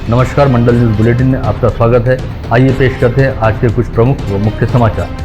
नमस्कार, मंडल news bulletin में आपका स्वागत है। आइए पेश करते हैं आज के कुछ प्रमुख व मुख्य समाचार।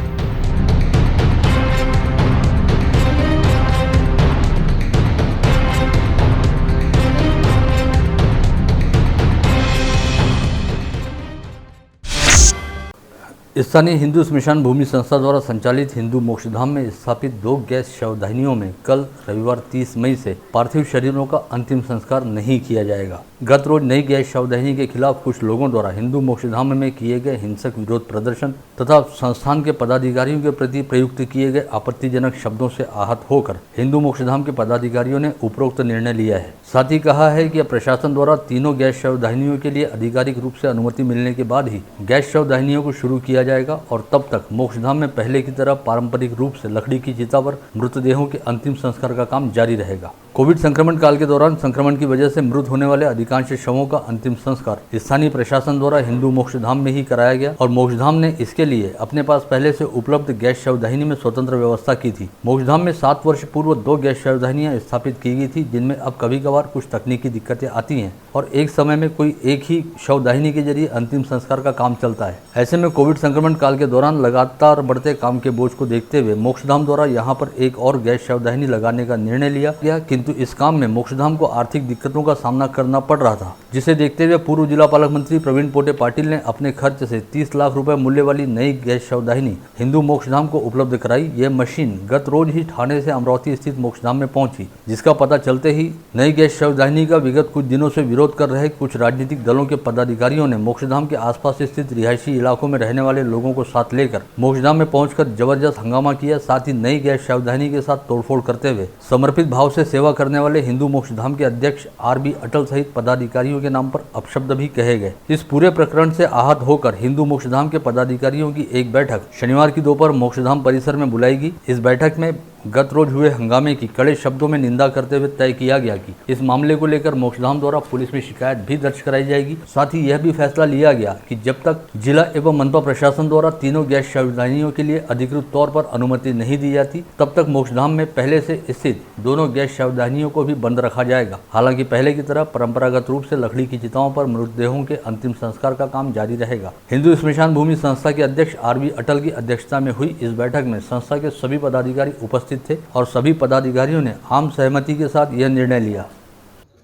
स्थानीय हिंदू स्मशान भूमि संस्था द्वारा संचालित हिंदू मोक्षधाम में स्थापित 2 गैस शवदाहिनियों में कल रविवार 30 मई से पार्थिव शरीरों का अंतिम संस्कार नहीं किया जाएगा। गत रोज नई गैस शवदाहिनी के खिलाफ कुछ लोगों द्वारा हिंदू मोक्षधाम में किए गए हिंसक विरोध प्रदर्शन तथा संस्थान के पदाधिकारियों के प्रति प्रयुक्त किए गए आपत्तिजनक शब्दों से आहत होकर हिंदू मोक्षधाम के पदाधिकारियों ने उपरोक्त निर्णय लिया है। साथ ही कहा है कि प्रशासन द्वारा तीनों गैस शवदाहिनियों के लिए आधिकारिक रूप से अनुमति मिलने के बाद ही गैस शवदाहिनियों को शुरू किया जाएगा और तब तक मोक्षधाम में पहले की तरह पारंपरिक रूप से लकड़ी की चिता पर मृतदेहों के अंतिम संस्कार का काम जारी रहेगा। कोविड संक्रमण काल के दौरान संक्रमण की वजह से मृत होने वाले अधिकांश शवों का अंतिम संस्कार स्थानीय प्रशासन द्वारा हिंदू मोक्षधाम में ही कराया गया और मोक्षधाम ने इसके लिए अपने पास पहले से उपलब्ध गैस शवदाहिनी में स्वतंत्र व्यवस्था की थी। मोक्षधाम में 7 वर्ष पूर्व 2 गैस शवदाहिनियां स्थापित की गई थी, जिनमें अब कभी कभार कुछ तकनीकी दिक्कतें आती हैं और एक समय में कोई एक ही शवदाहिनी के जरिए अंतिम संस्कार का काम चलता है। ऐसे में कोविड संक्रमण काल के दौरान लगातार बढ़ते काम के बोझ को देखते हुए मोक्षधाम द्वारा यहाँ पर एक और गैस शवदाहिनी लगाने का निर्णय लिया गया, किंतु इस काम में मोक्षधाम को आर्थिक दिक्कतों का सामना करना पड़ रहा था, जिसे देखते हुए पूर्व जिला पालक मंत्री प्रवीण पोटे पाटिल ने अपने खर्च से 30 लाख रुपए मूल्य वाली नई गैस शवदाहिनी हिंदू मोक्षधाम को उपलब्ध कराई। यह मशीन गत रोज ही ठाणे से अमरावती स्थित मोक्षधाम में पहुंची, जिसका पता चलते ही नई गैस शवदाहिनी का विगत कुछ दिनों से विरोध कर रहे कुछ राजनीतिक दलों के पदाधिकारियों ने मोक्षधाम के आसपास स्थित रिहायशी इलाकों में रहने वाले लोगों को साथ लेकर मोक्षधाम में पहुंचकर जबरदस्त हंगामा किया। साथ ही नई गैस शवदाहिनी के साथ तोड़फोड़ करते हुए समर्पित भाव से सेवा करने वाले हिंदू मोक्षधाम के अध्यक्ष आर.बी. अटल सहित पदाधिकारियों के नाम पर अपशब्द भी कहे गए। इस पूरे प्रकरण से आहत होकर हिंदू मोक्षधाम के पदाधिकारियों की एक बैठक शनिवार की दोपहर मोक्षधाम परिसर में बुलाई गई। इस बैठक में गत रोज हुए हंगामे की कड़े शब्दों में निंदा करते हुए तय किया गया कि इस मामले को लेकर मोक्षधाम द्वारा पुलिस में शिकायत भी दर्ज कराई जाएगी। साथ ही यह भी फैसला लिया गया कि जब तक जिला एवं मनपा प्रशासन द्वारा तीनों गैस शवदाहिनियों के लिए अधिकृत तौर पर अनुमति नहीं दी जाती, तब तक मोक्षधाम में पहले से स्थित दोनों गैस शवदाहिनियों को भी बंद रखा जाएगा। हालांकि पहले की तरह परंपरागत रूप से लकड़ी की चिताओं पर मृतदेहों के अंतिम संस्कार का काम जारी रहेगा। हिंदू स्मशान भूमि संस्था के अध्यक्ष आर.बी. अटल की अध्यक्षता में हुई इस बैठक में संस्था के सभी पदाधिकारी उपस्थित थे और सभी पदाधिकारियों ने आम सहमति के साथ यह निर्णय लिया।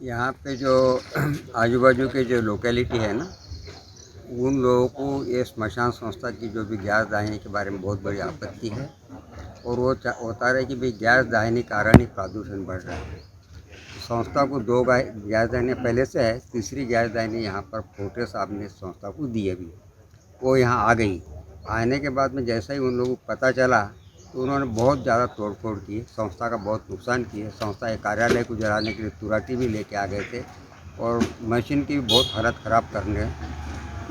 यहाँ पे जो आजू बाजू के जो लोकेलिटी है ना, उन लोगों को ये स्मशान संस्था की जो भी गैस दाहिनी के बारे में बहुत बड़ी आपत्ति है और वो होता रहे कि भाई गैस दाहिनी कारण ही प्रदूषण बढ़ रहा है। संस्था को 2 गैस दाहिनी पहले से है, तीसरी गैस दाहिनी यहाँ पर पोटे साहब ने संस्था को दी अभी, वो यहाँ आ गई। आने के बाद में जैसा ही उन लोगों को पता चला तो उन्होंने बहुत ज़्यादा तोड़फोड़ की, संस्था का बहुत नुकसान किए। संस्था के कार्यालय को जलाने के लिए तुराटी भी लेके आ गए थे और मशीन की भी बहुत हालत ख़राब करने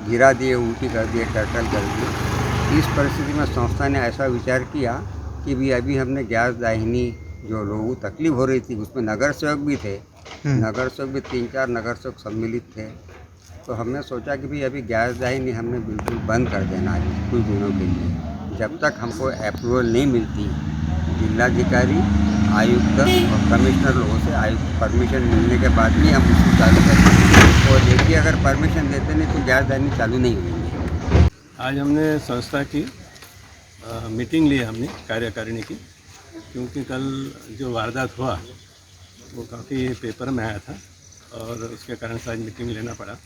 गिरा दिए, उल्टी कर दिए, टर्टल कर दिए। इस परिस्थिति में संस्था ने ऐसा विचार किया कि भी अभी हमने गैस दाहिनी जो लोगों को तकलीफ हो रही थी, उसमें नगर सेवक भी थे, नगर सेवक भी 3-4 नगर सेवक सम्मिलित थे, तो हमने सोचा कि भाई अभी गैस दाहिनी हमने बिल्कुल बंद कर देना है कुछ दिनों के लिए, जब तक हमको अप्रूवल नहीं मिलती। जिलाधिकारी, आयुक्त और कमिश्नर लोगों से आयुक्त परमिशन मिलने के बाद ही हम उसको चालू करेंगे और देखिए अगर परमिशन देते नहीं तो गैस दाहिनी चालू नहीं होगी। आज हमने संस्था की मीटिंग ली हमने कार्यकारिणी की, क्योंकि कल जो वारदात हुआ वो काफ़ी पेपर में आया था और उसके कारण से आज मीटिंग लेना पड़ा।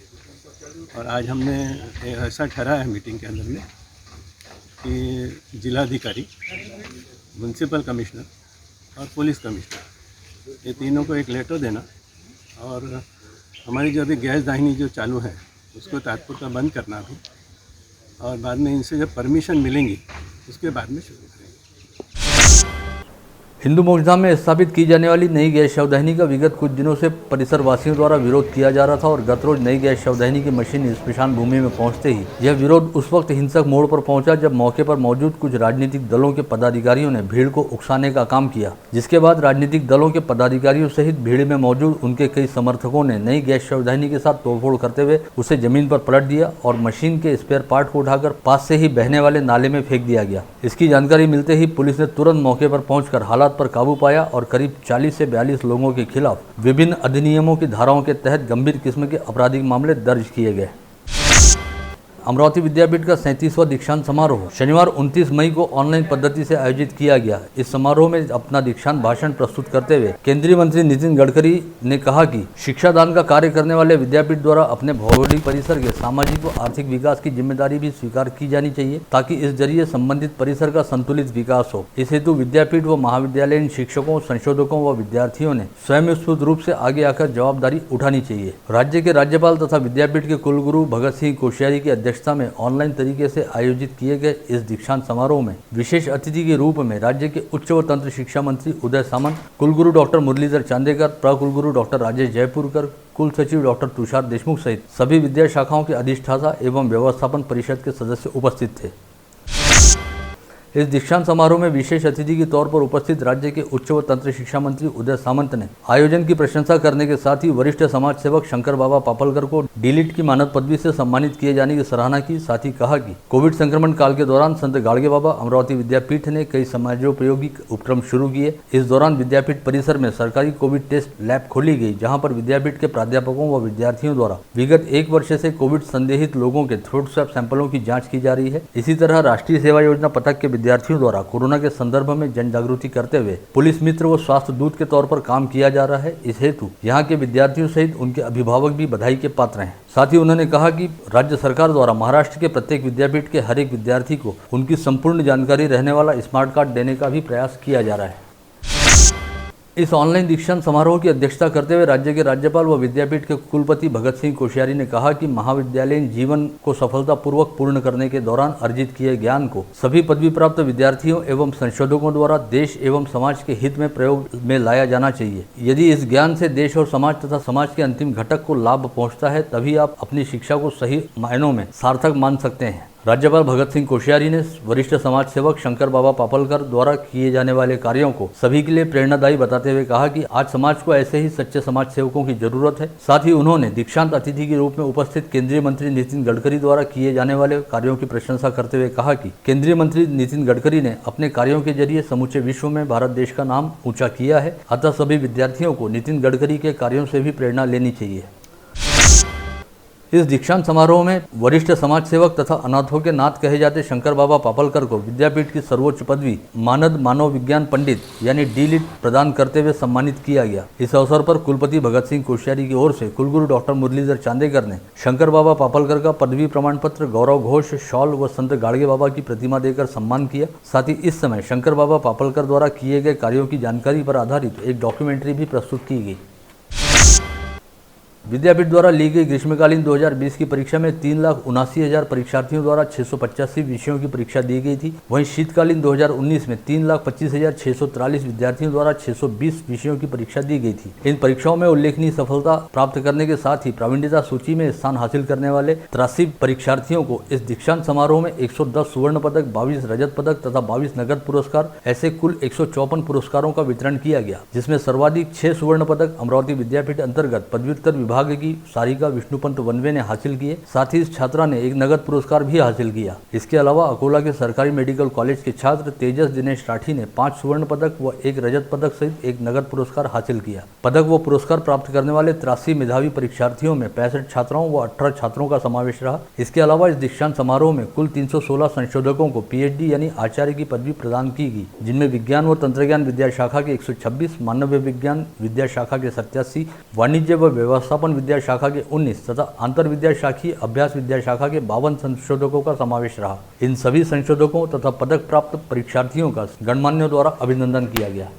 और आज हमने ऐसा ठहराया है मीटिंग के अंदर में कि जिलाधिकारी, म्यूनसिपल कमिश्नर और पुलिस कमिश्नर, ये तीनों को एक लेटर देना और हमारी जो अभी गैस दाहिनी जो चालू है उसको तात्पर्य बंद करना भी, और बाद में इनसे जब परमिशन मिलेंगी उसके बाद में शुरू करेंगे। हिंदू मोक्षधाम में स्थापित की जाने वाली नई गैस शवदाहिनी का विगत कुछ दिनों से परिसर वासियों द्वारा विरोध किया जा रहा था और गत रोज नई गैस शवदाहिनी की मशीन स्मशान भूमि में पहुंचते ही यह विरोध उस वक्त हिंसक मोड़ पर पहुंचा जब मौके पर मौजूद कुछ राजनीतिक दलों के पदाधिकारियों ने भीड़ को उकसाने का काम किया, जिसके बाद राजनीतिक दलों के पदाधिकारियों सहित भीड़ में मौजूद उनके कई समर्थकों ने नई गैस शवदाहिनी के साथ तोड़फोड़ करते हुए उसे जमीन पर पलट दिया और मशीन के स्पेयर पार्ट को उठाकर पास से ही बहने वाले नाले में फेंक दिया गया। इसकी जानकारी मिलते ही पुलिस ने तुरंत मौके पर पहुंचकर हालात अपराध पर काबू पाया और करीब 40 से 42 लोगों के खिलाफ विभिन्न अधिनियमों की धाराओं के तहत गंभीर किस्म के आपराधिक मामले दर्ज किए गए। अमरावती विद्यापीठ का 37वां दीक्षांत समारोह शनिवार 29 मई को ऑनलाइन पद्धति से आयोजित किया गया। इस समारोह में अपना दीक्षांत भाषण प्रस्तुत करते हुए केंद्रीय मंत्री नितिन गडकरी ने कहा कि शिक्षादान का कार्य करने वाले विद्यापीठ द्वारा अपने भौगोलिक परिसर के सामाजिक व आर्थिक विकास की जिम्मेदारी भी स्वीकार की जानी चाहिए ताकि इस जरिए संबंधित परिसर का संतुलित विकास हो। इस हेतु विद्यापीठ व महाविद्यालयीन शिक्षकों, संशोधकों व विद्यार्थियों ने स्वयं स्फूर्त रूप से आगे आकर जवाबदारी उठानी चाहिए। राज्य के राज्यपाल तथा विद्यापीठ के कुलगुरु भगत सिंह कोश्यारी की अध्यक्षता में ऑनलाइन तरीके से आयोजित किए गए इस दीक्षांत समारोह में विशेष अतिथि के रूप में राज्य के उच्च व तंत्र शिक्षा मंत्री उदय सामंत, कुलगुरु डॉक्टर मुरलीधर चांदेकर, प्रकुलगुरु डॉक्टर राजेश जयपुरकर, कुल सचिव डॉक्टर तुषार देशमुख सहित सभी विद्या शाखाओं के अधिष्ठाता एवं व्यवस्थापन परिषद के सदस्य उपस्थित थे। इस दीक्षांत समारोह में विशेष अतिथि के तौर पर उपस्थित राज्य के उच्च व तंत्र शिक्षा मंत्री उदय सामंत ने आयोजन की प्रशंसा करने के साथ ही वरिष्ठ समाज सेवक शंकर बाबा पापलकर को डीलिट की मानद पदवी से सम्मानित किए जाने की सराहना की। साथ ही कहा कि कोविड संक्रमण काल के दौरान संत गाड़गे बाबा अमरावती विद्यापीठ ने कई समाजोपयोगी उपक्रम शुरू किए। इस दौरान विद्यापीठ परिसर में सरकारी कोविड टेस्ट लैब खोली गई, जहाँ पर विद्यापीठ के प्राध्यापकों व विद्यार्थियों द्वारा विगत 1 वर्ष से कोविड संदेहित लोगों के थ्रोट स्वैप सैंपलों की जाँच की जा रही है। इसी तरह राष्ट्रीय सेवा योजना पथक के विद्यार्थियों द्वारा कोरोना के संदर्भ में जन जागृति करते हुए पुलिस मित्र व स्वास्थ्य दूत के तौर पर काम किया जा रहा है। इस हेतु यहाँ के विद्यार्थियों सहित उनके अभिभावक भी बधाई के पात्र हैं। साथ ही उन्होंने कहा कि राज्य सरकार द्वारा महाराष्ट्र के प्रत्येक विद्यापीठ के हर एक विद्यार्थी को उनकी संपूर्ण जानकारी रहने वाला स्मार्ट कार्ड देने का भी प्रयास किया जा रहा है। इस ऑनलाइन दीक्षांत समारोह की अध्यक्षता करते हुए राज्य के राज्यपाल व विद्यापीठ के कुलपति भगत सिंह कोश्यारी ने कहा कि महाविद्यालयीन जीवन को सफलतापूर्वक पूर्ण करने के दौरान अर्जित किए ज्ञान को सभी पदवी प्राप्त विद्यार्थियों एवं संशोधकों द्वारा देश एवं समाज के हित में प्रयोग में लाया जाना चाहिए। यदि इस ज्ञान से देश और समाज तथा समाज के अंतिम घटक को लाभ पहुँचता है, तभी आप अपनी शिक्षा को सही मायनों में सार्थक मान सकते हैं। राज्यपाल भगत सिंह कोश्यारी ने वरिष्ठ समाज सेवक शंकर बाबा पापलकर द्वारा किए जाने वाले कार्यों को सभी के लिए प्रेरणादायी बताते हुए कहा कि आज समाज को ऐसे ही सच्चे समाज सेवकों की जरूरत है। साथ ही उन्होंने दीक्षांत अतिथि के रूप में उपस्थित केंद्रीय मंत्री नितिन गडकरी द्वारा किए जाने वाले कार्यों की प्रशंसा करते हुए कहा कि केंद्रीय मंत्री नितिन गडकरी ने अपने कार्यों के जरिए समूचे विश्व में भारत देश का नाम ऊंचा किया है। अतः सभी विद्यार्थियों को नितिन गडकरी के कार्यों से भी प्रेरणा लेनी चाहिए। इस दीक्षांत समारोह में वरिष्ठ समाज सेवक तथा अनाथों के नाथ कहे जाते शंकर बाबा पापलकर को विद्यापीठ की सर्वोच्च पदवी मानद मानव विज्ञान पंडित यानी डीलिट प्रदान करते हुए सम्मानित किया गया। इस अवसर पर कुलपति भगत सिंह कोश्यारी की ओर से कुलगुरु डॉक्टर मुरलीधर चांदेकर ने शंकर बाबा पापलकर का पदवी प्रमाण पत्र, गौरव घोष, शॉल व संत गाड़गे बाबा की प्रतिमा देकर सम्मान किया। साथ ही इस समय शंकर बाबा पापलकर द्वारा किए गए कार्यों की जानकारी पर आधारित एक डॉक्यूमेंट्री भी प्रस्तुत की गई। विद्यापीठ द्वारा ली गई ग्रीष्मकालीन 2020 की परीक्षा में 3,79,000 परीक्षार्थियों द्वारा 685 विषयों की परीक्षा दी गई थी। वहीं शीतकालीन 2019 में 3,25,643 विद्यार्थियों द्वारा 620 विषयों की परीक्षा दी गई थी। इन परीक्षाओं में उल्लेखनीय सफलता प्राप्त करने के साथ ही प्रावीण्यता सूची में स्थान हासिल करने वाले 83 परीक्षार्थियों को इस दीक्षांत समारोह में 110 स्वर्ण पदक, 22 रजत पदक तथा 22 नगद पुरस्कार ऐसे कुल 154 पुरस्कारों का वितरण किया गया, जिसमें सर्वाधिक 6 स्वर्ण पदक अमरावती विद्यापीठ अंतर्गत पदव्युत्तर विभाग की सारिका विष्णुपंत वनवे ने हासिल किए। साथ ही इस छात्रा ने एक नगद पुरस्कार भी हासिल किया। इसके अलावा अकोला के सरकारी मेडिकल कॉलेज के छात्र तेजस दिनेश राठी ने 5 स्वर्ण पदक व 1 रजत पदक सहित 1 नगद पुरस्कार हासिल किया। पदक व पुरस्कार प्राप्त करने वाले 83 मेधावी परीक्षार्थियों में 65 छात्राओं व 18 छात्रों का समावेश रहा। इसके अलावा इस दीक्षांत समारोह में कुल 316 संशोधकों को PhD यानी आचार्य की पदवी प्रदान की गई, जिनमें विज्ञान व तंत्रज्ञान विद्या शाखा के 126, मानव विज्ञान विद्या शाखा के 87, वाणिज्य व व्यवस्थापन विद्या शाखा के 19 तथा अंतर विद्या शाखी अभ्यास विद्या शाखा के 52 संशोधकों का समावेश रहा। इन सभी संशोधकों तथा पदक प्राप्त परीक्षार्थियों का गणमान्यों द्वारा अभिनंदन किया गया।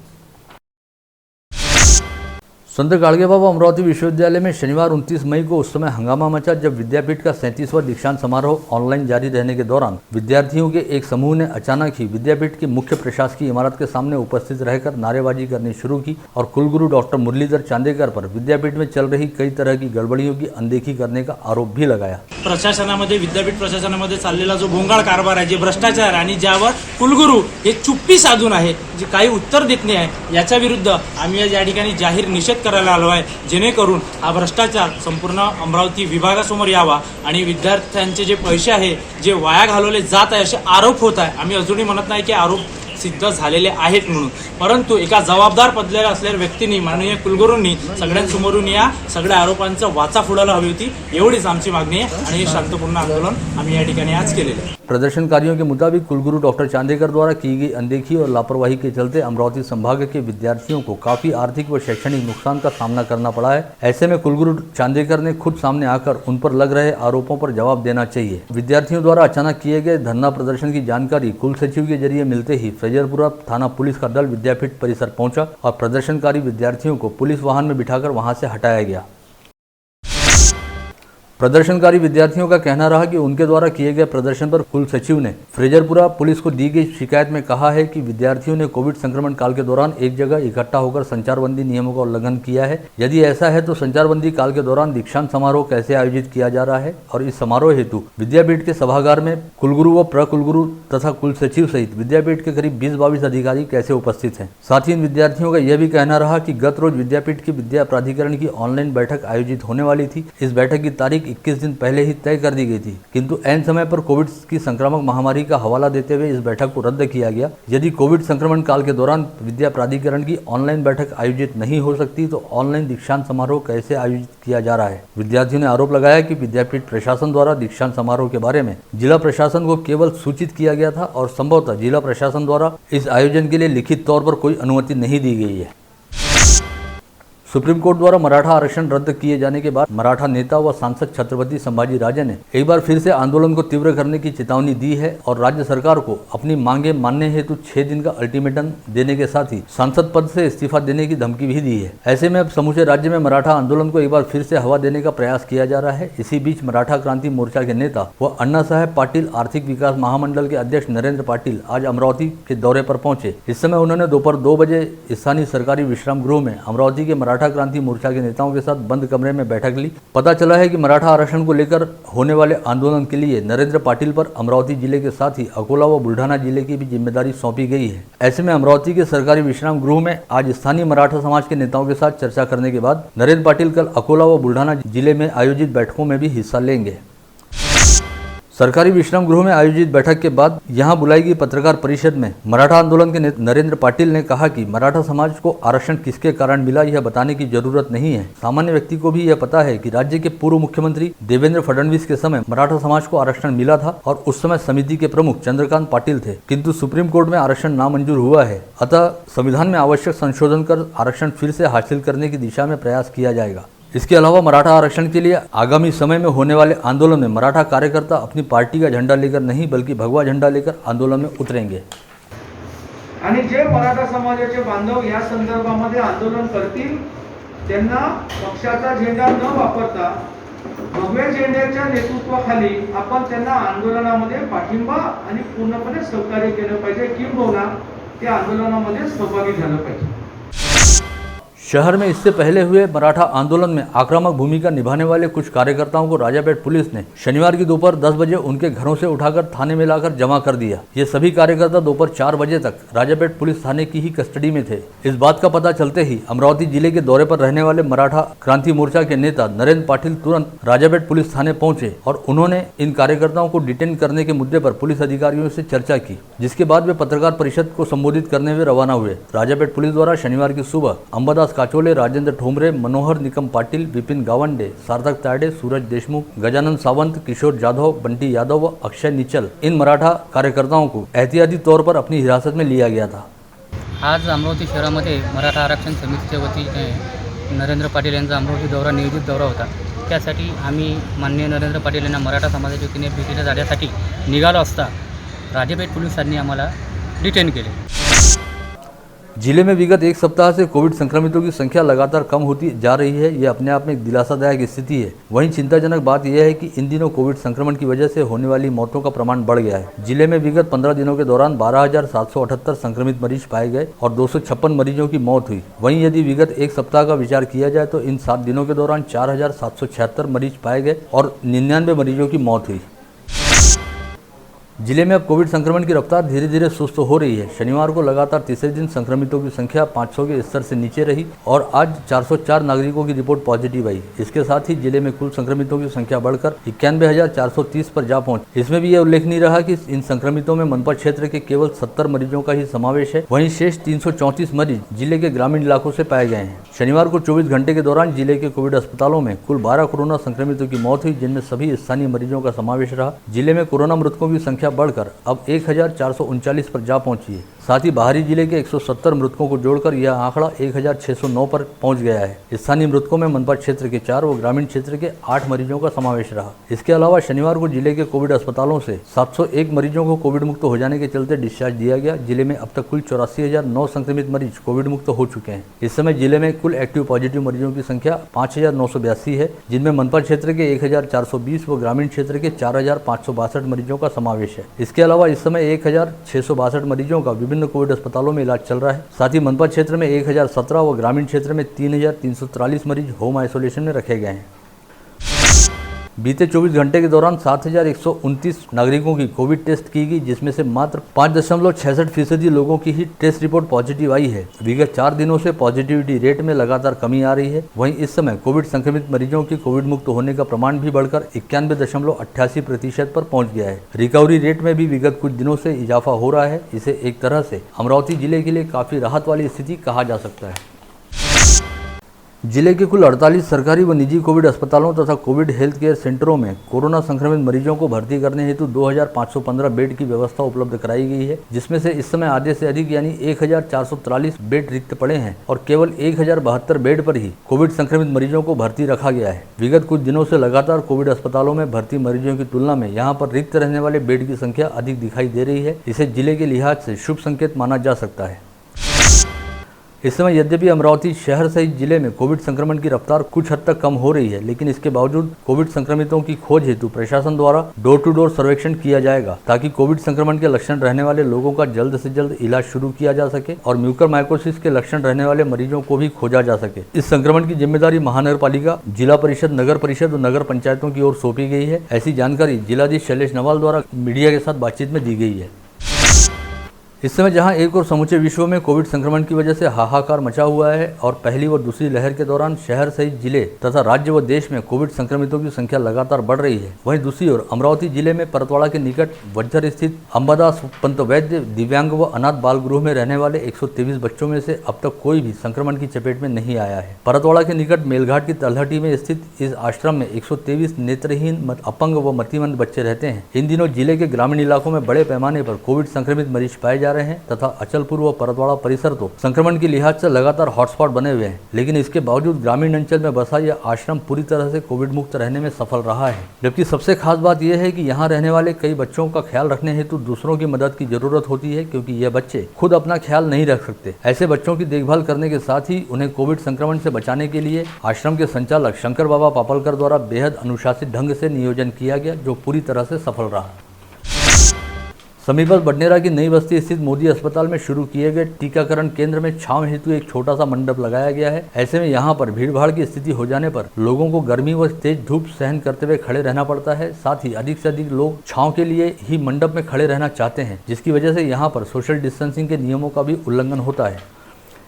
संत गाड़गे बाबा अमरावती विश्वविद्यालय में शनिवार 29 मई को उस समय हंगामा मचा जब विद्यापीठ का 37वां दीक्षांत समारोह ऑनलाइन जारी रहने के दौरान विद्यार्थियों के एक समूह ने अचानक ही विद्यापीठ की मुख्य प्रशासकीय इमारत के सामने उपस्थित रहकर नारेबाजी करनी शुरू की और कुलगुरु डॉक्टर मुरलीधर चांदेकर पर विद्यापीठ में चल रही कई तरह की गड़बड़ियों की अनदेखी करने का आरोप भी लगाया। प्रशासनामध्ये विद्यापीठ प्रशासनामध्ये चाललेला जो भोंगाळ कारभार आहे, जे भ्रष्टाचार आणि ज्यावर कुलगुरू हे चुप्पी साधून आहे, जे काही उत्तर देत नाही आहे, याच्या विरुद्ध आम्ही या ठिकाणी जाहीर निषेध करायला आलो आहे, जेणेकरून हा भ्रष्टाचार संपूर्ण अमरावती विभागासमोर यावा आणि विद्यार्थ्यांचे जे पैसे आहे जे वाया घालवले जात आहे असे आरोप होत आहे। आम्ही अजूनही म्हणत नाही की आरोप सिद्ध झालेले आहेत म्हणून. परंतु एका जबाबदार पदलेल्या असलेल्या व्यक्तींनी माननीय कुलगुरूंनी सगळ्यांसमोरून या सगळ्या आरोपांचं वाचा फोडायला हवी होती. एवढीच आमची मागणी आहे आणि हे शांतपूर्ण आंदोलन आम्ही या ठिकाणी आज केलेलं आहे. प्रदर्शनकारियों के मुताबिक कुलगुरु डॉक्टर चांदेकर द्वारा की गई अनदेखी और लापरवाही के चलते अमरावती संभाग के विद्यार्थियों को काफी आर्थिक व शैक्षणिक नुकसान का सामना करना पड़ा है। ऐसे में कुलगुरु चांदेकर ने खुद सामने आकर उन पर लग रहे आरोपों पर जवाब देना चाहिए। विद्यार्थियों द्वारा अचानक किए गए धरना प्रदर्शन की जानकारी कुल सचिव के जरिए मिलते ही फ्रेजरपुरा थाना पुलिस का दल विद्यापीठ परिसर पहुंचा और प्रदर्शनकारी विद्यार्थियों को पुलिस वाहन में बिठाकर वहां से हटाया गया। प्रदर्शनकारी विद्यार्थियों का कहना रहा कि उनके द्वारा किए गए प्रदर्शन पर कुल सचिव ने फ्रेजरपुरा पुलिस को दी गई शिकायत में कहा है कि विद्यार्थियों ने कोविड संक्रमण काल के दौरान एक जगह इकट्ठा होकर संचारबंदी नियमों का उल्लंघन किया है। यदि ऐसा है तो संचारबंदी काल के दौरान दीक्षांत समारोह कैसे आयोजित किया जा रहा है और इस समारोह हेतु विद्यापीठ के सभागार में कुलगुरु व प्रकुलगुरु तथा कुल सचिव सहित विद्यापीठ के करीब 20-22 अधिकारी कैसे उपस्थित हैं। साथ ही इन विद्यार्थियों का यह भी कहना रहा कि गत रोज विद्यापीठ की विद्या प्राधिकरण की ऑनलाइन बैठक आयोजित होने वाली थी। इस बैठक की तारीख 21 दिन पहले ही तय कर दी गई थी, किंतु ऐन समय पर कोविड की संक्रामक महामारी का हवाला देते हुए इस बैठक को रद्द किया गया। यदि कोविड संक्रमण काल के दौरान विद्या प्राधिकरण की ऑनलाइन बैठक आयोजित नहीं हो सकती तो ऑनलाइन दीक्षांत समारोह कैसे आयोजित किया जा रहा है। विद्यार्थियों ने आरोप लगाया कि विद्यापीठ प्रशासन द्वारा दीक्षांत समारोह के बारे में जिला प्रशासन को केवल सूचित किया गया था और संभवतः जिला प्रशासन द्वारा इस आयोजन के लिए लिखित तौर पर कोई अनुमति नहीं दी गई है। सुप्रीम कोर्ट द्वारा मराठा आरक्षण रद्द किए जाने के बाद मराठा नेता व सांसद छत्रपति संभाजी राजे ने एक बार फिर से आंदोलन को तीव्र करने की चेतावनी दी है और राज्य सरकार को अपनी मांगे मानने हेतु 6 दिन का अल्टीमेटम देने के साथ ही सांसद पद से इस्तीफा देने की धमकी भी दी है। ऐसे में अब समूचे राज्य में मराठा आंदोलन को एक बार फिर से हवा देने का प्रयास किया जा रहा है। इसी बीच मराठा क्रांति मोर्चा के नेता व अन्ना साहेब पाटिल आर्थिक विकास महामंडल के अध्यक्ष नरेंद्र पाटिल आज अमरावती के दौरे पर पहुंचे। इस समय उन्होंने दोपहर 2 बजे स्थानीय सरकारी विश्राम गृह में अमरावती के मराठा क्रांति मोर्चा के नेताओं के साथ बंद कमरे में बैठक ली। पता चला है कि मराठा आरक्षण को लेकर होने वाले आंदोलन के लिए नरेंद्र पाटिल पर अमरावती जिले के साथ ही अकोला व बुल्ढाना जिले की भी जिम्मेदारी सौंपी गई है। ऐसे में अमरावती के सरकारी विश्राम गृह में आज स्थानीय मराठा समाज के नेताओं के साथ चर्चा करने के बाद नरेंद्र पाटिल कल अकोला व बुल्ढाना जिले में आयोजित बैठकों में भी हिस्सा लेंगे। सरकारी विश्राम गृह में आयोजित बैठक के बाद यहां बुलाई गई पत्रकार परिषद में मराठा आंदोलन के नेता नरेंद्र पाटिल ने कहा कि मराठा समाज को आरक्षण किसके कारण मिला यह बताने की जरूरत नहीं है। सामान्य व्यक्ति को भी यह पता है कि राज्य के पूर्व मुख्यमंत्री देवेंद्र फडणवीस के समय मराठा समाज को आरक्षण मिला था और उस समय समिति के प्रमुख चंद्रकांत पाटिल थे, किंतु सुप्रीम कोर्ट में आरक्षण नामंजूर हुआ है। अतः संविधान में आवश्यक संशोधन कर आरक्षण फिर से हासिल करने की दिशा में प्रयास किया जाएगा। इसके अलावा मराठा आरक्षण के लिए आगामी समय में होने वाले आंदोलन में मराठा कार्यकर्ता अपनी पार्टी का झंडा लेकर नहीं बल्कि भगवा झंडा लेकर आंदोलन में उतरेंगे। आणि जे मराठा समाजाचे बांधव या संदर्भामध्ये आंदोलन करतील त्यांना पक्षाचा झेंडा न वापरता भगव्या झेंड्याच्या नेतृत्वाखाली आपण त्यांना आंदोलनामध्ये पाठिंबा आणि पूर्णपणे सहकार्य केलं पाहिजे, किंबहुना त्या आंदोलनामध्ये सहभागी झालं पाहिजे। शहर में इससे पहले हुए मराठा आंदोलन में आक्रामक भूमिका निभाने वाले कुछ कार्यकर्ताओं को राजापेट पुलिस ने शनिवार की दोपहर 10 बजे उनके घरों से उठाकर थाने में लाकर जमा कर दिया। ये सभी कार्यकर्ता दोपहर 4 बजे तक राजापेट पुलिस थाने की ही कस्टडी में थे। इस बात का पता चलते ही अमरावती जिले के दौरे पर रहने वाले मराठा क्रांति मोर्चा के नेता नरेंद्र पाटिल तुरंत राजापेट पुलिस थाने पहुंचे और उन्होंने इन कार्यकर्ताओं को डिटेन करने के मुद्दे पर पुलिस अधिकारियों से चर्चा की, जिसके बाद वे पत्रकार परिषद को संबोधित करने हुए रवाना हुए। राजापेट पुलिस द्वारा शनिवार की सुबह अंबादास काचोले, राजेंद्र ठोमरे, मनोहर निकम पाटिल, विपिन गावंडे, सार्थक तायडे, सूरज देशमुख, गजानन सावंत, किशोर जाधव, बंटी यादव व अक्षय निचल इन मराठा कार्यकर्ताओं को एहतियाती तौर पर अपनी हिरासत में लिया गया था। आज अमरावती शहरामध्ये मराठा आरक्षण समितीच्या वतीने नरेंद्र पाटील यांचा अमरावती दौरा नियोजित दौरा होता। त्यासाठी आम्ही माननीय नरेंद्र पाटील यांना मराठा समाजाच्या वतीने भेटीला जाण्यासाठी निघालो असता राजापेठ पोलिसांनी आम्हाला डिटेन केले। जिले में विगत एक सप्ताह से कोविड संक्रमितों की संख्या लगातार कम होती जा रही है। यह अपने आप में एक दिलासादायक स्थिति है। वहीं चिंताजनक बात यह है कि इन दिनों कोविड संक्रमण की वजह से होने वाली मौतों का प्रमाण बढ़ गया है। जिले में विगत 15 दिनों के दौरान 12,778 संक्रमित मरीज पाए गए और 256 मरीजों की मौत हुई। वहीं यदि विगत एक सप्ताह का विचार किया जाए तो इन 7 दिनों के दौरान 4,776 मरीज पाए गए और 99 मरीजों की मौत हुई। जिले में अब कोविड संक्रमण की रफ्तार धीरे धीरे सुस्त हो रही है। शनिवार को लगातार तीसरे दिन संक्रमितों की संख्या 500 के स्तर से नीचे रही और आज 404 नागरिकों की रिपोर्ट पॉजिटिव आई। इसके साथ ही जिले में कुल संक्रमितों की संख्या बढ़कर 91,430 पर जा पहुंची। इसमें भी यह उल्लेखनीय रहा कि इन संक्रमितों में मनपा क्षेत्र के केवल 70 मरीजों का ही समावेश है। वहीं शेष 334 मरीज जिले के ग्रामीण इलाकों से पाए गए हैं। शनिवार को 24 घंटे के दौरान जिले के कोविड अस्पतालों में कुल 12 कोरोना संक्रमितों की मौत हुई, जिनमें सभी स्थानीय मरीजों का समावेश रहा। जिले में कोरोना मृतकों की संख्या बढ़कर अब 1,439 पर जा पहुंची है। साथ ही बाहरी जिले के 170 मृतकों को जोड़कर यह आंकड़ा 1,609 पर पहुंच गया है। स्थानीय मृतकों में मनपा क्षेत्र के 4 व ग्रामीण क्षेत्र के 8 मरीजों का समावेश रहा। इसके अलावा शनिवार को जिले के कोविड अस्पतालों से 701 मरीजों को कोविड मुक्त हो जाने के चलते डिस्चार्ज दिया गया। जिले में अब तक कुल 84,009 संक्रमित मरीज कोविड मुक्त हो चुके हैं। इस समय जिले में कुल एक्टिव पॉजिटिव मरीजों की संख्या 5,982 है, जिनमें मनपा क्षेत्र के 1,420 व ग्रामीण क्षेत्र के 4,562 मरीजों का समावेश है। इसके अलावा इस समय 1,662 मरीजों का विभिन्न कोविड अस्पतालों में इलाज चल रहा है। साथ ही मनपा क्षेत्र में 1,017 व ग्रामीण क्षेत्र में 3,343 मरीज होम आइसोलेशन में रखे गए हैं। बीते 24 घंटे के दौरान 7,129 नागरिकों की कोविड टेस्ट की गई, जिसमें से मात्र 5.66% लोगों की ही टेस्ट रिपोर्ट पॉजिटिव आई है। विगत 4 दिनों से पॉजिटिविटी रेट में लगातार कमी आ रही है। वहीं इस समय कोविड संक्रमित मरीजों की कोविड मुक्त होने का प्रमाण भी बढ़कर 91.88% पर पहुंच गया है। रिकवरी रेट में भी विगत कुछ दिनों से इजाफा हो रहा है। इसे एक तरह से अमरावती जिले के लिए काफी राहत वाली स्थिति कहा जा सकता है। जिले के कुल 48 सरकारी व निजी कोविड अस्पतालों तथा कोविड हेल्थ केयर सेंटरों में कोरोना संक्रमित मरीजों को भर्ती करने हेतु 2,515 बेड की व्यवस्था उपलब्ध कराई गई है, जिसमें से इस समय आधे से अधिक यानी 1,443 बेड रिक्त पड़े हैं और केवल 1,072 बेड पर ही कोविड संक्रमित मरीजों को भर्ती रखा गया है। विगत कुछ दिनों से लगातार कोविड अस्पतालों में भर्ती मरीजों की तुलना में यहाँ पर रिक्त रहने वाले बेड की संख्या अधिक दिखाई दे रही है। इसे जिले के लिहाज से शुभ संकेत माना जा सकता है। इस समय यद्यपि अमरावती शहर सहित जिले में कोविड संक्रमण की रफ्तार कुछ हद तक कम हो रही है, लेकिन इसके बावजूद कोविड संक्रमितों की खोज हेतु प्रशासन द्वारा डोर टू डोर सर्वेक्षण किया जाएगा, ताकि कोविड संक्रमण के लक्षण रहने वाले लोगों का जल्द से जल्द इलाज शुरू किया जा सके और म्यूकरमाइकोसिस के लक्षण रहने वाले मरीजों को भी खोजा जा सके। इस संक्रमण की जिम्मेदारी महानगर पालिका, जिला परिषद, नगर परिषद और नगर पंचायतों की ओर सौंपी गई है। ऐसी जानकारी जिलाधीश शैलेश नवाल द्वारा मीडिया के साथ बातचीत में दी गई है। इस समय जहां एक और समूचे विश्व में कोविड संक्रमण की वजह से हाहाकार मचा हुआ है और पहली व दूसरी लहर के दौरान शहर सहित जिले तथा राज्य व देश में कोविड संक्रमितों की संख्या लगातार बढ़ रही है, वहीं दूसरी ओर अमरावती जिले में परतवाड़ा के निकट वज्जर स्थित अंबादास पंत वैद्य दिव्यांग व अनाथ बाल गृह में रहने वाले 123 बच्चों में से अब तक कोई भी संक्रमण की चपेट में नहीं आया है। परतवाड़ा के निकट मेलघाट की तलहटी में स्थित इस आश्रम में 123 नेत्रहीन, अपंग व मतिमंद बच्चे रहते हैं। इन दिनों जिले के ग्रामीण इलाकों में बड़े पैमाने पर कोविड संक्रमित मरीज पाए जा रहे हैं तथा अचलपुर व परतवाड़ा परिसर तो संक्रमण की लिहाज से लगातार हॉटस्पॉट बने हुए हैं, लेकिन इसके बावजूद ग्रामीण अंचल में बसा यह आश्रम पूरी तरह से कोविड मुक्त रहने में सफल रहा है। जबकि सबसे खास बात यह है कि यहाँ रहने वाले कई बच्चों का ख्याल रखने हेतु दूसरों की मदद की जरूरत होती है, क्योंकि ये बच्चे खुद अपना ख्याल नहीं रख सकते। ऐसे बच्चों की देखभाल करने के साथ ही उन्हें कोविड संक्रमण से बचाने के लिए आश्रम के संचालक शंकर बाबा पापलकर द्वारा बेहद अनुशासित ढंग से नियोजन किया गया, जो पूरी तरह से सफल रहा। समीपस्थ बडनेरा की नई बस्ती स्थित मोदी अस्पताल में शुरू किए गए टीकाकरण केंद्र में छांव हेतु एक छोटा सा मंडप लगाया गया है। ऐसे में यहाँ पर भीड़भाड़ की स्थिति हो जाने पर लोगों को गर्मी व तेज धूप सहन करते हुए खड़े रहना पड़ता है। साथ ही अधिक से अधिक लोग छांव के लिए ही मंडप में खड़े रहना चाहते हैं, जिसकी वजह से यहाँ पर सोशल डिस्टेंसिंग के नियमों का भी उल्लंघन होता है।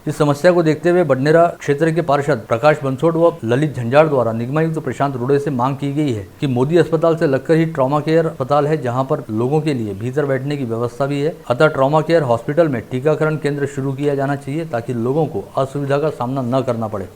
इस समस्या को देखते हुए बडनेरा क्षेत्र के पार्षद प्रकाश बंसोड़ व ललित झंझाड़ द्वारा निगमायुक्त प्रशांत रुड़े से मांग की गई है कि मोदी अस्पताल से लगकर ही ट्रॉमा केयर अस्पताल है, जहां पर लोगों के लिए भीतर बैठने की व्यवस्था भी है। अतः ट्रॉमा केयर हॉस्पिटल में टीकाकरण केंद्र शुरू किया जाना चाहिए, ताकि लोगों को असुविधा का सामना न करना पड़े।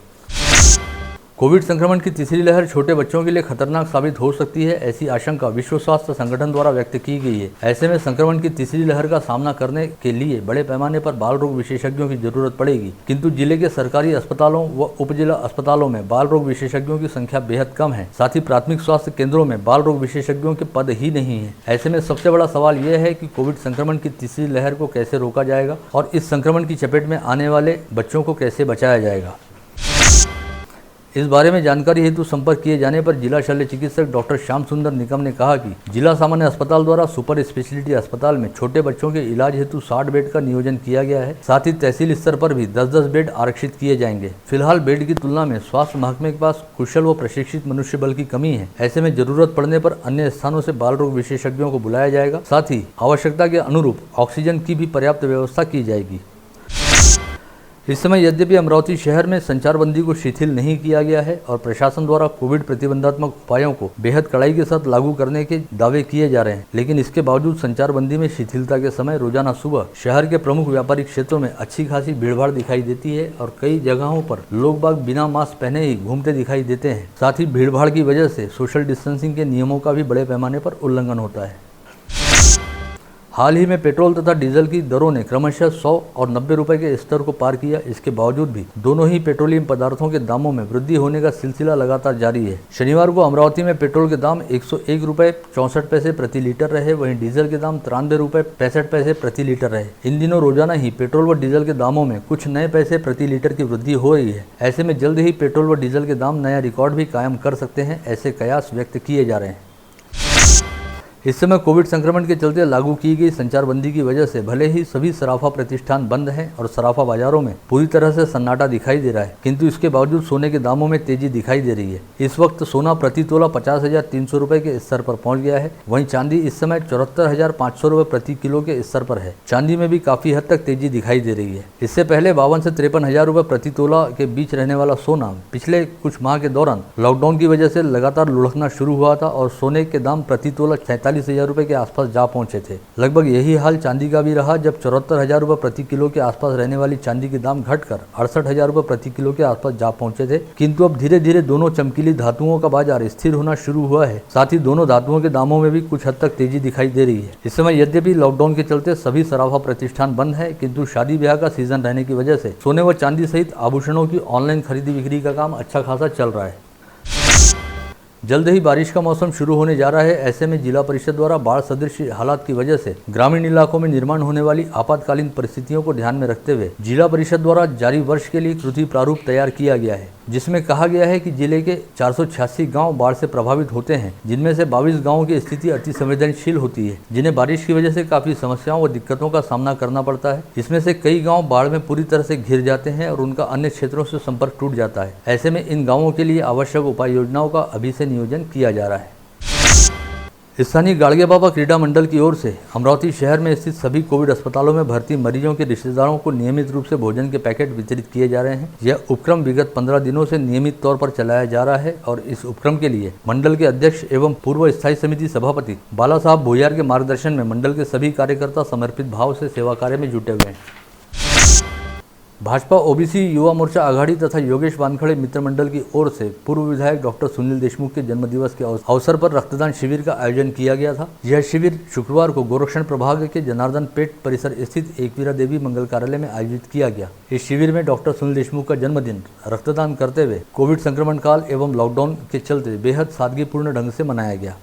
कोविड संक्रमण की तीसरी लहर छोटे बच्चों के लिए खतरनाक साबित हो सकती है, ऐसी आशंका विश्व स्वास्थ्य संगठन द्वारा व्यक्त की गई है। ऐसे में संक्रमण की तीसरी लहर का सामना करने के लिए बड़े पैमाने पर बाल रोग विशेषज्ञों की जरूरत पड़ेगी, किंतु जिले के सरकारी अस्पतालों व उपजिला अस्पतालों में बाल रोग विशेषज्ञों की संख्या बेहद कम है। साथ ही प्राथमिक स्वास्थ्य केंद्रों में बाल रोग विशेषज्ञों के पद ही नहीं है। ऐसे में सबसे बड़ा सवाल यह है कि कोविड संक्रमण की तीसरी लहर को कैसे रोका जाएगा और इस संक्रमण की चपेट में आने वाले बच्चों को कैसे बचाया जाएगा। इस बारे में जानकारी हेतु संपर्क किए जाने पर जिला शल्य चिकित्सक डॉक्टर श्याम सुंदर निकम ने कहा कि जिला सामान्य अस्पताल द्वारा सुपर स्पेशलिटी अस्पताल में छोटे बच्चों के इलाज हेतु 60 बेड का नियोजन किया गया है। साथ ही तहसील स्तर पर भी 10-10 बेड आरक्षित किए जाएंगे। फिलहाल बेड की तुलना में स्वास्थ्य महकमे के पास कुशल व प्रशिक्षित मनुष्य बल की कमी है। ऐसे में जरूरत पड़ने पर अन्य स्थानों से बाल रोग विशेषज्ञों को बुलाया जाएगा। साथ ही आवश्यकता के अनुरूप ऑक्सीजन की भी पर्याप्त व्यवस्था की जाएगी। इस समय यद्यपि अमरावती शहर में संचारबंदी को शिथिल नहीं किया गया है और प्रशासन द्वारा कोविड प्रतिबंधात्मक उपायों को बेहद कड़ाई के साथ लागू करने के दावे किए जा रहे हैं, लेकिन इसके बावजूद संचारबंदी में शिथिलता के समय रोजाना सुबह शहर के प्रमुख व्यापारिक क्षेत्रों में अच्छी खासी भीड़भाड़ दिखाई देती है और कई जगहों पर लोग बाग बिना मास्क पहने ही घूमते दिखाई देते हैं। साथ ही भीड़भाड़ की वजह से सोशल डिस्टेंसिंग के नियमों का भी बड़े पैमाने पर उल्लंघन होता है। हाल ही में पेट्रोल तथा डीजल की दरों ने क्रमशः 100 और 90 रुपए के स्तर को पार किया। इसके बावजूद भी दोनों ही पेट्रोलियम पदार्थों के दामों में वृद्धि होने का सिलसिला लगातार जारी है। शनिवार को अमरावती में पेट्रोल के दाम 101 रुपए 64 पैसे प्रति लीटर रहे, वहीं डीजल के दाम 93 रुपए 65 पैसे प्रति लीटर रहे। इन दिनों रोजाना ही पेट्रोल व डीजल के दामों में कुछ नए पैसे प्रति लीटर की वृद्धि हो रही है। ऐसे में जल्द ही पेट्रोल व डीजल के दाम नया रिकॉर्ड भी कायम कर सकते हैं, ऐसे कयास व्यक्त किए जा रहे हैं। इस समय कोविड संक्रमण के चलते लागू की गई संचारबंदी की वजह से भले ही सभी सराफा प्रतिष्ठान बंद हैं और सराफा बाजारों में पूरी तरह से सन्नाटा दिखाई दे रहा है, किंतु इसके बावजूद सोने के दामों में तेजी दिखाई दे रही है। इस वक्त सोना प्रति तोला 50,300 रुपए के स्तर पर पहुंच गया है। वहीं चांदी इस समय 74,500 रुपए प्रति किलो के स्तर पर है। चांदी में भी काफी हद तक तेजी दिखाई दे रही है। इससे पहले 52 से 53,000 रुपए प्रति तोला के बीच रहने वाला सोना पिछले कुछ माह के दौरान लॉकडाउन की वजह से लगातार लुढ़कना शुरू हुआ था और सोने के दाम प्रति तोला 47,000 रुपए के आसपास जा पहुंचे थे। लगभग यही हाल चांदी का भी रहा, जब 74,000 रुपए प्रति किलो के आसपास रहने वाली चांदी के दाम घटकर 68,000 रुपए प्रति किलो के आसपास जा पहुंचे थे। किंतु अब धीरे धीरे दोनों चमकीली धातुओं का बाजार स्थिर होना शुरू हुआ है। साथ ही दोनों धातुओं के दामों में भी कुछ हद तक तेजी दिखाई दे रही है। इस समय यद्यपि लॉकडाउन के चलते सभी सराफा प्रतिष्ठान बंद है, किंतु शादी ब्याह का सीजन रहने की वजह से सोने व चांदी सहित आभूषणों की ऑनलाइन खरीदी बिक्री का काम अच्छा खासा चल रहा है। जल्द ही बारिश का मौसम शुरू होने जा रहा है। ऐसे में जिला परिषद द्वारा बाढ़ सदृश हालात की वजह से ग्रामीण इलाकों में निर्माण होने वाली आपातकालीन परिस्थितियों को ध्यान में रखते हुए जिला परिषद द्वारा जारी वर्ष के लिए कृति प्रारूप तैयार किया गया है, जिसमें कहा गया है कि जिले के 486 गांव बाढ़ से प्रभावित होते हैं, जिनमें से 22 गांवों की स्थिति अति संवेदनशील होती है, जिन्हें बारिश की वजह से काफी समस्याओं व दिक्कतों का सामना करना पड़ता है। इसमें से कई गांव बाढ़ में पूरी तरह से घिर जाते हैं और उनका अन्य क्षेत्रों से संपर्क टूट जाता है। ऐसे में इन गाँवों के लिए आवश्यक उपाय योजनाओं का अभी से नियोजन किया जा रहा है। स्थानीय गाड़गे बाबा क्रीड़ा मंडल की ओर से अमरावती शहर में स्थित सभी कोविड अस्पतालों में भर्ती मरीजों के रिश्तेदारों को नियमित रूप से भोजन के पैकेट वितरित किए जा रहे हैं। यह उपक्रम विगत 15 दिनों से नियमित तौर पर चलाया जा रहा है और इस उपक्रम के लिए मंडल के अध्यक्ष एवं पूर्व स्थायी समिति सभापति बाला साहब भोयार के मार्गदर्शन में मंडल के सभी कार्यकर्ता समर्पित भाव से सेवा कार्य में जुटे हुए हैं। भाजपा ओबीसी युवा मोर्चा आघाड़ी तथा योगेश वानखड़े मित्र मंडल की ओर से पूर्व विधायक डॉक्टर सुनील देशमुख के जन्मदिवस के अवसर पर रक्तदान शिविर का आयोजन किया गया था। यह शिविर शुक्रवार को गोरक्षण प्रभाग के जनार्दन पेट परिसर स्थित एकवीरा देवी मंगल कार्यालय में आयोजित किया गया। इस शिविर में डॉक्टर सुनील देशमुख का जन्मदिन रक्तदान करते हुए कोविड संक्रमण काल एवं लॉकडाउन के चलते बेहद सादगीपूर्ण ढंग से मनाया गया।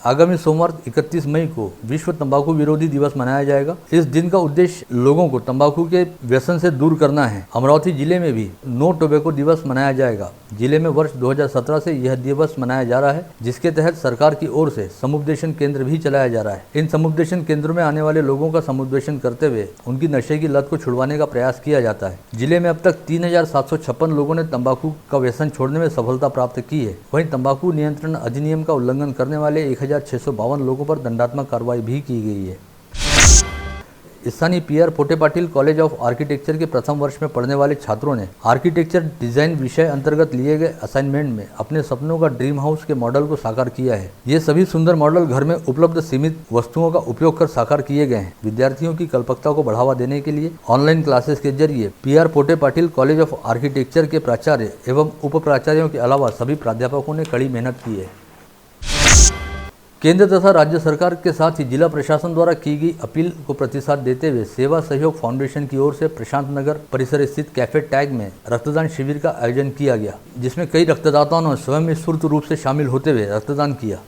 आगामी सोमवार 31 मई को विश्व तंबाकू विरोधी दिवस मनाया जाएगा। इस दिन का उद्देश्य लोगों को तंबाकू के व्यसन से दूर करना है। अमरावती जिले में भी नो टोबैको दिवस मनाया जाएगा। जिले में वर्ष 2017 से यह दिवस मनाया जा रहा है, जिसके तहत सरकार की ओर से समुपदेशन केंद्र भी चलाया जा रहा है। इन समुपदेशन केंद्रों में आने वाले लोगों का समुपदेशन करते हुए उनकी नशे की लत को छुड़वाने का प्रयास किया जाता है। जिले में अब तक 3,756 लोगों ने तंबाकू का व्यसन छोड़ने में सफलता प्राप्त की है। वहीं तंबाकू नियंत्रण अधिनियम का उल्लंघन करने वाले 1,652 लोगों पर दंडात्मक कार्रवाई भी की गई है। स्थानीय PR Pote Patil college of architecture के प्रथम वर्ष में पढ़ने वाले छात्रों ने आर्किटेक्चर डिजाइन विषय अंतर्गत लिए गए असाइनमेंट में अपने सपनों का ड्रीम हाउस के मॉडल को साकार किया है। ये सभी सुंदर मॉडल घर में उपलब्ध सीमित वस्तुओं का उपयोग कर साकार किए गए हैं। विद्यार्थियों की कल्पकता को बढ़ावा देने के लिए ऑनलाइन क्लासेस के जरिए PR Pote Patil college of architecture के प्राचार्य एवं उप प्राचार्यों के अलावा सभी प्राध्यापकों ने कड़ी मेहनत की है। केंद्र तथा राज्य सरकार के साथ ही जिला प्रशासन द्वारा की गई अपील को प्रतिसाद देते हुए सेवा सहयोग फाउंडेशन की ओर से प्रशांत नगर परिसर स्थित कैफे टैग में रक्तदान शिविर का आयोजन किया गया, जिसमें कई रक्तदाताओं ने स्वयं स्फूर्त रूप से शामिल होते हुए रक्तदान किया।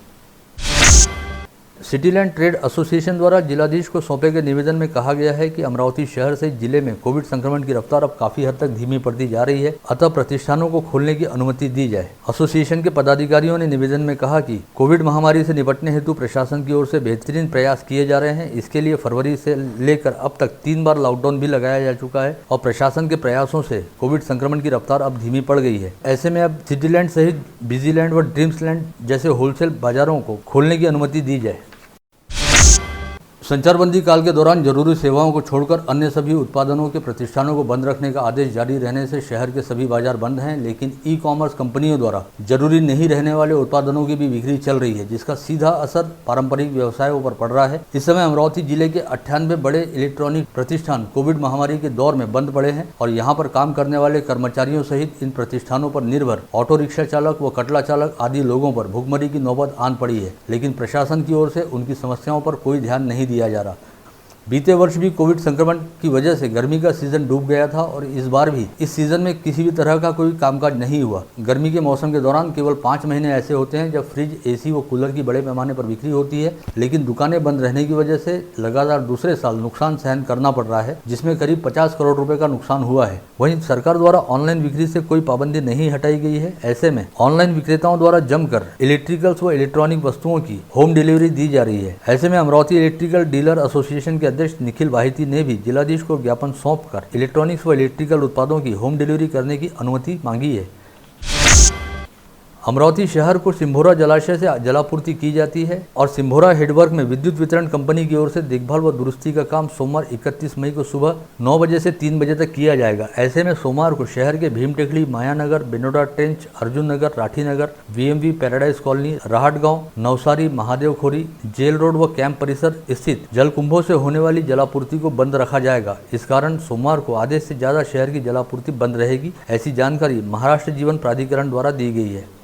सिटीलैंड ट्रेड एसोसिएशन द्वारा जिलाधीश को सौंपे गए निवेदन में कहा गया है कि अमरावती शहर से जिले में कोविड संक्रमण की रफ्तार अब काफी हद तक धीमी पड़ती जा रही है, अतः प्रतिष्ठानों को खोलने की अनुमति दी जाए। एसोसिएशन के पदाधिकारियों ने निवेदन में कहा कि कोविड महामारी से निपटने हेतु प्रशासन की ओर से बेहतरीन प्रयास किए जा रहे हैं। इसके लिए फरवरी से लेकर अब तक 3 बार लॉकडाउन भी लगाया जा चुका है और प्रशासन के प्रयासों से कोविड संक्रमण की रफ्तार अब धीमी पड़ गई है। ऐसे में अब सिटीलैंड सहित बिजीलैंड व ड्रीम्सलैंड जैसे होलसेल बाजारों को खोलने की अनुमति दी जाए। संचारबंदी काल के दौरान जरूरी सेवाओं को छोड़कर अन्य सभी उत्पादनों के प्रतिष्ठानों को बंद रखने का आदेश जारी रहने से शहर के सभी बाजार बंद हैं, लेकिन ई कॉमर्स कंपनियों द्वारा जरूरी नहीं रहने वाले उत्पादनों की भी बिक्री चल रही है, जिसका सीधा असर पारंपरिक व्यवसायों पर पड़ रहा है। इस समय अमरावती जिले के 98 बड़े इलेक्ट्रॉनिक प्रतिष्ठान कोविड महामारी के दौर में बंद पड़े हैं और यहाँ पर काम करने वाले कर्मचारियों सहित इन प्रतिष्ठानों पर निर्भर ऑटो रिक्शा चालक व कटला चालक आदि लोगों पर भुखमरी की नौबत आन पड़ी है, लेकिन प्रशासन की ओर से उनकी समस्याओं पर कोई ध्यान नहीं दिया जा रहा। बीते वर्ष भी कोविड संक्रमण की वजह से गर्मी का सीजन डूब गया था और इस बार भी इस सीजन में किसी भी तरह का कोई कामकाज नहीं हुआ। गर्मी के मौसम के दौरान केवल 5 महीने ऐसे होते हैं जब फ्रिज, एसी व कूलर की बड़े पैमाने पर बिक्री होती है, लेकिन दुकानें बंद रहने की वजह से लगातार दूसरे साल नुकसान सहन करना पड़ रहा है, जिसमें करीब 50 करोड़ रुपए का नुकसान हुआ है। वहीं सरकार द्वारा ऑनलाइन बिक्री से कोई पाबंदी नहीं हटाई गई है। ऐसे में ऑनलाइन विक्रेताओं द्वारा जमकर इलेक्ट्रिकल्स व इलेक्ट्रॉनिक वस्तुओं की होम डिलीवरी दी जा रही है। ऐसे में अमरावती इलेक्ट्रिकल डीलर एसोसिएशन के अध्यक्ष निखिल वाहिती ने भी जिलाधीश को ज्ञापन सौंपकर इलेक्ट्रॉनिक्स व इलेक्ट्रिकल उत्पादों की होम डिलीवरी करने की अनुमति मांगी है। अमरावती शहर को सिंभोरा जलाशय से जलापूर्ति की जाती है और सिंभोरा हेडवर्क में विद्युत वितरण कंपनी की ओर से देखभाल व दुरुस्ती का काम सोमवार 31 मई को सुबह 9 बजे से 3 बजे तक किया जाएगा। ऐसे में सोमवार को शहर के भीमटेकड़ी, मायानगर, बेनोडा टेंच, अर्जुन नगर, राठी नगर, VMV, पैराडाइज कॉलोनी, राहट गाँव, नवसारी, महादेव खोरी, जेल रोड व कैंप परिसर स्थित जलकुंभों से होने वाली जलापूर्ति को बंद रखा जाएगा। इस कारण सोमवार को आधे से ज्यादा शहर की जलापूर्ति बंद रहेगी। ऐसी जानकारी महाराष्ट्र जीवन प्राधिकरण द्वारा दी गई है।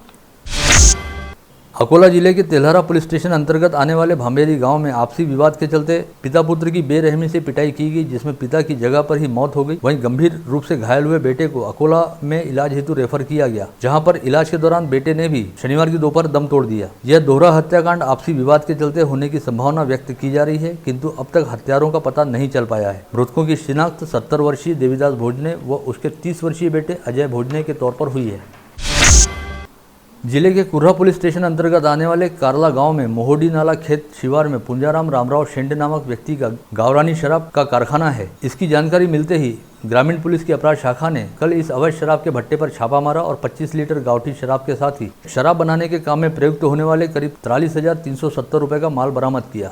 अकोला जिले के तेल्हारा पुलिस स्टेशन अंतर्गत आने वाले भांबेरी गांव में आपसी विवाद के चलते पिता पुत्र की बेरहमी से पिटाई की गई, जिसमें पिता की जगह पर ही मौत हो गई। वहीं गंभीर रूप से घायल हुए बेटे को अकोला में इलाज हेतु रेफर किया गया, जहां पर इलाज के दौरान बेटे ने भी शनिवार की दोपहर दम तोड़ दिया। यह दोहरा हत्याकांड आपसी विवाद के चलते होने की संभावना व्यक्त की जा रही है, किंतु अब तक हत्यारों का पता नहीं चल पाया है। मृतकों की शिनाख्त 70 वर्षीय देवीदास भोजने व उसके 30 वर्षीय बेटे अजय भोजने के तौर पर हुई है। जिले के कुर्रा पुलिस स्टेशन अंतर्गत आने वाले कारला गांव में मोहोडी नाला खेत शिवार में पुंजाराम रामराव शेंडे नामक व्यक्ति का गावरानी शराब का कारखाना है। इसकी जानकारी मिलते ही ग्रामीण पुलिस की अपराध शाखा ने कल इस अवैध शराब के भट्टे पर छापा मारा और 25 लीटर गावठी शराब के साथ ही शराब बनाने के काम में प्रयुक्त होने वाले करीब 43,370 रुपये का माल बरामद किया।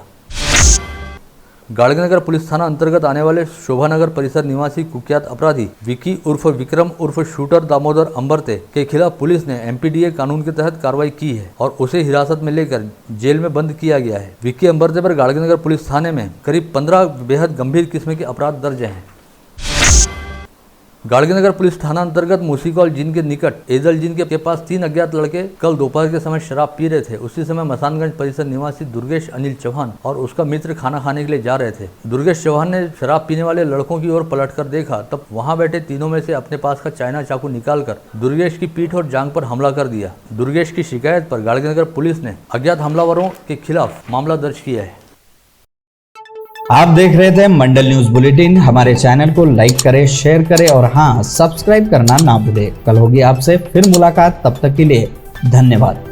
गाड़गनगर पुलिस थाना अंतर्गत आने वाले शोभानगर परिसर निवासी कुख्यात अपराधी विकी उर्फ विक्रम उर्फ शूटर दामोदर अंबरते के खिलाफ पुलिस ने MPDA कानून के तहत कार्रवाई की है और उसे हिरासत में लेकर जेल में बंद किया गया है। विकी अंबरते पर गाड़गनगर पुलिस थाने में करीब 15 बेहद गंभीर किस्म के अपराध दर्ज हैं। गाड़गनगर पुलिस थाना अंतर्गत मूसीकौल जिन के निकट एजल जिन के पास 3 अज्ञात लड़के कल दोपहर के समय शराब पी रहे थे। उसी समय मसानगंज परिसर निवासी दुर्गेश अनिल चौहान और उसका मित्र खाना खाने के लिए जा रहे थे। दुर्गेश चौहान ने शराब पीने वाले लड़कों की ओर पलटकर देखा, तब वहां बैठे तीनों में से अपने पास का चाइना चाकू निकालकर दुर्गेश की पीठ और जांघ पर हमला कर दिया। दुर्गेश की शिकायत पर गाड़गनगर पुलिस ने अज्ञात हमलावरों के खिलाफ मामला दर्ज किया है। आप देख रहे थे मंडल न्यूज बुलेटिन। हमारे चैनल को लाइक करें, शेयर करें और हाँ, सब्सक्राइब करना ना भूलें। कल होगी आपसे फिर मुलाकात, तब तक के लिए धन्यवाद।